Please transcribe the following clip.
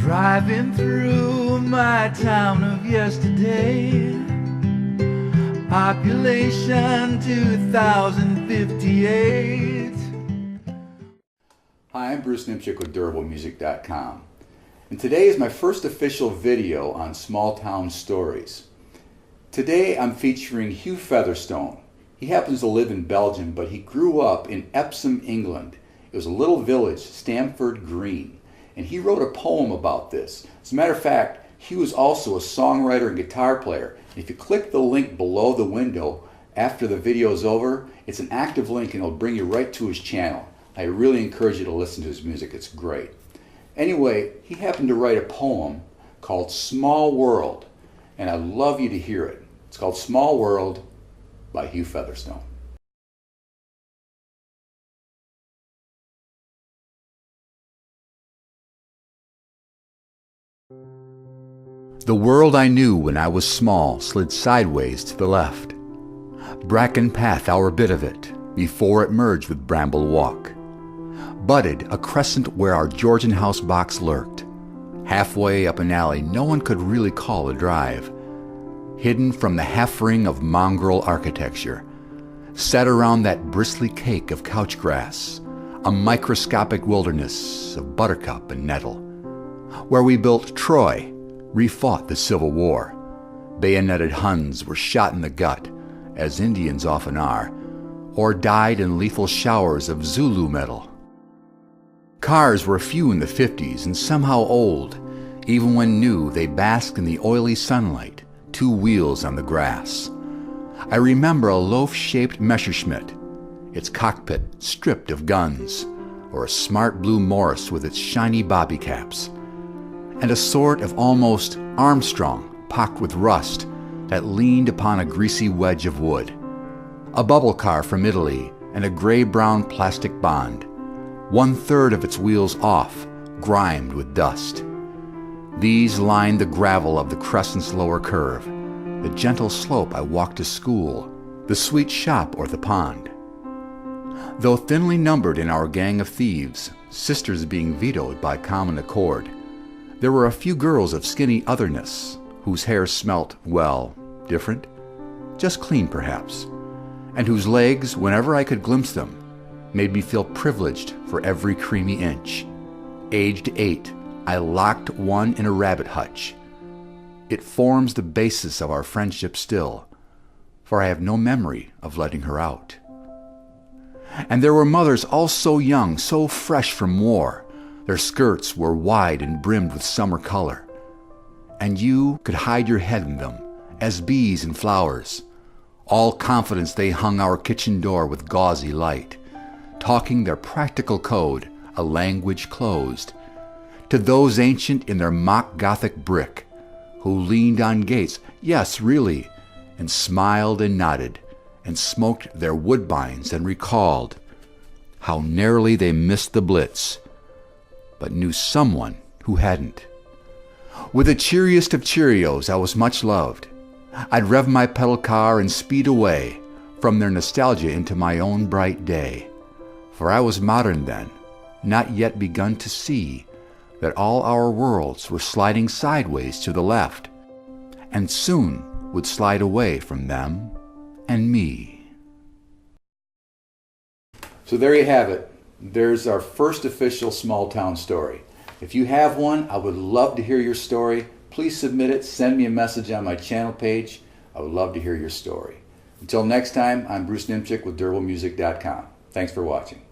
Driving through my town of yesterday, population 2058. Hi, I'm Bruce Nimchik with DurableMusic.com, and today is my first official video on small town stories. Today I'm featuring Hugh Featherstone. He happens to live in Belgium, but he grew up in Epsom, England. It was a little village, Stamford Green. And he wrote a poem about this. As a matter of fact, Hugh is also a songwriter and guitar player. If you click the link below the window after the video is over, it's an active link and it'll bring you right to his channel. I really encourage you to listen to his music. It's great. Anyway, he happened to write a poem called Small World, and I'd love you to hear it. It's called Small World by Hugh Featherstone. The world I knew when I was small slid sideways to the left. Bracken path our bit of it, before it merged with Bramble Walk. Budded a crescent where our Georgian house box lurked. Halfway up an alley no one could really call a drive. Hidden from the half-ring of mongrel architecture. Set around that bristly cake of couch grass. A microscopic wilderness of buttercup and nettle. Where we built Troy, refought the Civil War. Bayoneted Huns were shot in the gut, as Indians often are, or died in lethal showers of Zulu metal. Cars were few in the 50s and somehow old. Even when new, they basked in the oily sunlight, two wheels on the grass. I remember a loaf-shaped Messerschmitt, its cockpit stripped of guns, or a smart blue Morris with its shiny bobby caps. And a sort of almost Armstrong, pocked with rust, that leaned upon a greasy wedge of wood. A bubble car from Italy, and a gray-brown plastic Bond, 1/3 of its wheels off, grimed with dust. These lined the gravel of the crescent's lower curve, the gentle slope I walked to school, the sweet shop or the pond. Though thinly numbered in our gang of thieves, sisters being vetoed by common accord, there were a few girls of skinny otherness, whose hair smelt, well, different, just clean perhaps, and whose legs, whenever I could glimpse them, made me feel privileged for every creamy inch. Aged 8, I locked one in a rabbit hutch. It forms the basis of our friendship still, for I have no memory of letting her out. And there were mothers all so young, so fresh from war. Their skirts were wide and brimmed with summer color, and you could hide your head in them, as bees in flowers. All confidence they hung our kitchen door with gauzy light, talking their practical code, a language closed, to those ancient in their mock Gothic brick, who leaned on gates, yes, really, and smiled and nodded, and smoked their woodbines and recalled how narrowly they missed the Blitz, but knew someone who hadn't. With the cheeriest of Cheerios, I was much loved. I'd rev my pedal car and speed away from their nostalgia into my own bright day. For I was modern then, not yet begun to see that all our worlds were sliding sideways to the left, and soon would slide away from them and me. So there you have it. There's our first official small town story. If you have one, I would love to hear your story. Please submit it. Send me a message on my channel page. I would love to hear your story. Until next time, I'm Bruce Nimchik with DurableMusic.com. Thanks for watching.